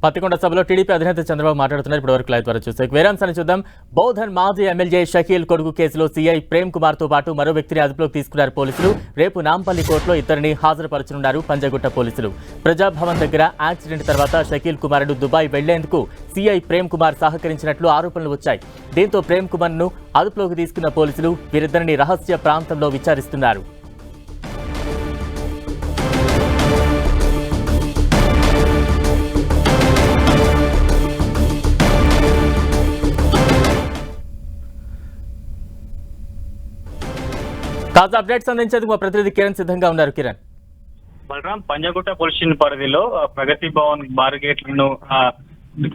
పత్తికొండ సభలో టీడీపీ అధినేత చంద్రబాబు మాట్లాడుతున్నారు. ఇప్పటివరకు లైవ్ ద్వారా చూస్తే వేరాంశాన్ని చూద్దాం. బౌద్ధన్ మాజీ ఎమ్మెల్యే షకీల్ కొడుకు కేసులో సీఐ ప్రేమ్ కుమార్ తో పాటు మరో వ్యక్తిని అదుపులోకి తీసుకున్నారు పోలీసులు. రేపు నాంపల్లి కోర్టులో ఇద్దరిని హాజరుపరచనున్నారు పంజగుట్ట పోలీసులు. ప్రజాభవన్ దగ్గర యాక్సిడెంట్ తర్వాత షకీల్ కుమారుడు దుబాయ్ వెళ్లేందుకు సీఐ ప్రేమ్ కుమార్ సహకరించినట్లు ఆరోపణలు వచ్చాయి. దీంతో ప్రేమ్ కుమార్ ను అదుపులోకి తీసుకున్న పోలీసులు వీరిద్దరిని రహస్య ప్రాంతంలో విచారిస్తున్నారు. తాజా అప్డేట్స్ అందించేందుకు మా ప్రతినిధి కిరణ్ సిద్ధంగా ఉన్నారు. కిరణ్, బలరాం, పంజగుట్ట పోలీస్ స్టేషన్ పరిధిలో ప్రగతి భవన్ బార్గేట్లను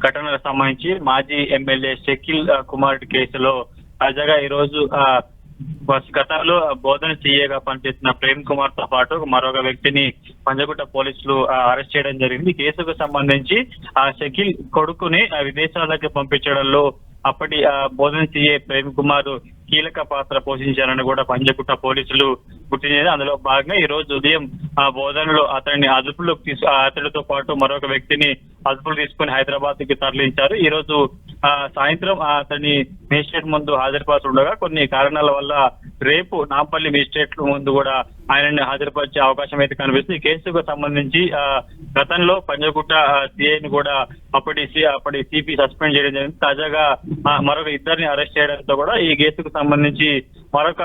ఘటనకు సంబంధించి మాజీ ఎమ్మెల్యే షకీల్ కుమార్ కేసులో తాజాగా ఈ రోజు గతంలో బోధన సీఏగా పనిచేసిన ప్రేమ్ కుమార్ తో పాటు మరొక వ్యక్తిని పంజగుట్ట పోలీసులు అరెస్ట్ చేయడం జరిగింది. ఈ కేసుకు సంబంధించి షకీల్ కొడుకుని విదేశాలకు పంపించడంలో అప్పటి బోధన సీఏ ప్రేమ్ కుమార్ కీలక పాత్ర పోషించారని కూడా పంజగుట్ట పోలీసులు గుర్తించారు. అందులో భాగంగా ఈ రోజు ఉదయం బోధనలో అతన్ని అదుపులోకి అతడితో పాటు మరొక వ్యక్తిని అదుపులు తీసుకుని హైదరాబాద్ కి తరలించారు. ఈ రోజు సాయంత్రం అతన్ని మేజిస్ట్రేట్ ముందు హాజరుపరుస్తుండగా కొన్ని కారణాల వల్ల రేపు నాంపల్లి మేజిస్ట్రేట్ ముందు కూడా ఆయనని హాజరుపరిచే అవకాశం అయితే కనిపిస్తుంది. ఈ కేసుకు సంబంధించి గతంలో పంజగుట్ట సిఐని కూడా అప్పటి సిపి సస్పెండ్ చేయడం జరిగింది. తాజాగా మరొక ఇద్దరిని అరెస్ట్ చేయడంతో కూడా ఈ కేసుకు సంబంధించి మరొక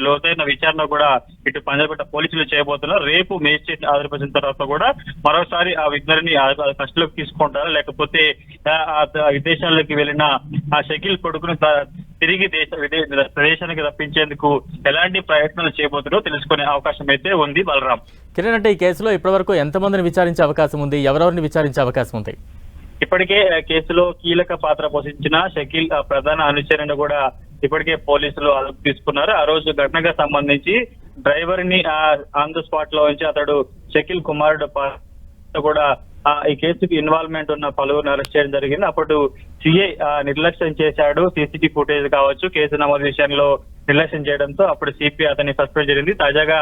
లోతైన విచారణ కూడా ఇటు పంజగుట్ట పోలీసులు చేయబోతున్నారు. రేపు మేజిస్ట్రేట్ హాజరుపరిచిన తర్వాత కూడా మరోసారి ఆ ఇద్దరిని కస్టడీలోకి తీసుకుంటారా, లేకపోతే విదేశాల్లోకి వెళ్ళిన ఆ షకీల్ కొడుకును తిరిగి ప్రదేశానికి రప్పించేందుకు ఎలాంటి ప్రయత్నాలు చేయబోతుందో తెలుసుకునే అవకాశం అయితే ఉంది. బలరాం, కిరణ్, అంటే ఈ కేసులో ఇప్పటివరకు ఎంతమందిని విచారించే అవకాశం ఉంది, ఎవరెవరిని విచారించే అవకాశం ఉంది? ఇప్పటికే కేసులో కీలక పాత్ర పోషించిన షకీల్ ప్రధాన అనుచరుని కూడా ఇప్పటికే పోలీసులు అదుపు తీసుకున్నారు. ఆ రోజు ఘటనకు సంబంధించి డ్రైవర్ ని ఆన్ ద స్పాట్ లో ఉంచి అతడు షకీల్ కుమారుడు కూడా ఈ కేసుకి ఇన్వాల్వ్మెంట్ ఉన్న పలువురిని అరెస్ట్ చేయడం జరిగింది. అప్పుడు సిఐ నిర్లక్ష్యం చేశాడు, సీసీటీవీ ఫుటేజ్ కావచ్చు, కేసు నమోదు విషయంలో నిర్లక్ష్యం చేయడంతో అప్పుడు సిపి అతన్ని సస్పెండ్ జరిగింది. తాజాగా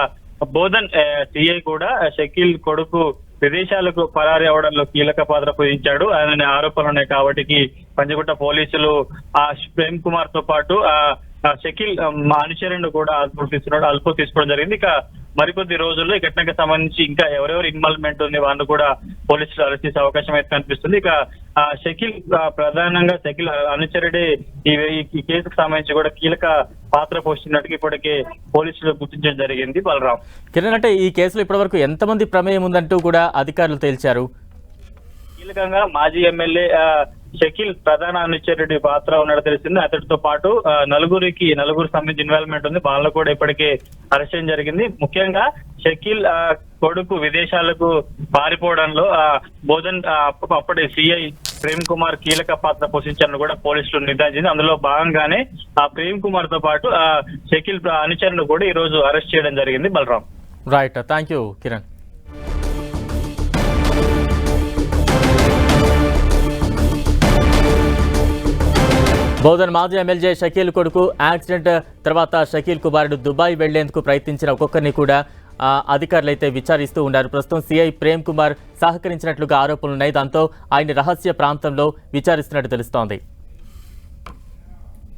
బోధన్ సిఐ కూడా షకీల్ కొడుకు విదేశాలకు పరారీ అవడంలో కీలక పాత్ర పోషించాడు ఆయన ఆరోపణలు ఉన్నాయి కాబట్టి పంజగుట్ట పోలీసులు ఆ ప్రేమ్ కుమార్ తో పాటు షకీల్ అనుచరుని కూడా అదుపు తీసుకోవడం జరిగింది. ఇక మరికొద్ది రోజుల్లో ఈ ఘటనకు సంబంధించి ఇంకా ఎవరెవరు ఇన్వాల్వ్మెంట్ ఉంది వాళ్ళు కూడా పోలీసులు అరెస్ట్ చేసే అవకాశం అయితే కనిపిస్తుంది. ఇక షకీల్ ప్రధానంగా షకీల్ అనుచరుడే ఈ కేసుకు సంబంధించి కూడా కీలక పాత్ర పోషించినట్టుగా ఇప్పటికే పోలీసులు గుర్తించడం జరిగింది. బలరాం, కిరణ్, అంటే ఈ కేసులో ఇప్పటివరకు ఎంతమంది ప్రమేయం ఉందంటూ కూడా అధికారులు తేల్చారు. కీలకంగా మాజీ ఎమ్మెల్యే షకీల్ ప్రధాన అనుచరుడి పాత్ర ఉన్నట్టు తెలిసింది. అతడితో పాటు నలుగురు సంబంధించి ఇన్వాల్వ్మెంట్ ఉంది. వాళ్ళను కూడా ఇప్పటికే అరెస్ట్ చేయడం జరిగింది. ముఖ్యంగా షకీల్ కొడుకు విదేశాలకు పారిపోవడంలో బోధన్ అప్పటి సిఐ ప్రేమ్ కుమార్ కీలక పాత్ర పోషించాలని కూడా పోలీసులు నిర్ధారించింది. అందులో భాగంగానే ఆ ప్రేమ్ కుమార్ తో పాటు షకీల్ అనుచరుని కూడా ఈ రోజు అరెస్ట్ చేయడం జరిగింది. Balaram, right, thank you Kiran. Bodhan మాజీ ఎమ్మెల్యే షకీల్ కొడుకు యాక్సిడెంట్ తర్వాత షకీల్ కుమారుడు దుబాయ్ వెళ్లేందుకు ప్రయత్నించిన ఒక్కొక్కరిని కూడా అధికారులు అయితే విచారిస్తూ ఉన్నారు. ప్రస్తుతం సీఐ ప్రేమ్ కుమార్ సహకరించినట్లుగా ఆరోపణలున్నాయి. దాంతో ఆయన రహస్య ప్రాంతంలో విచారిస్తున్నట్టు తెలుస్తోంది.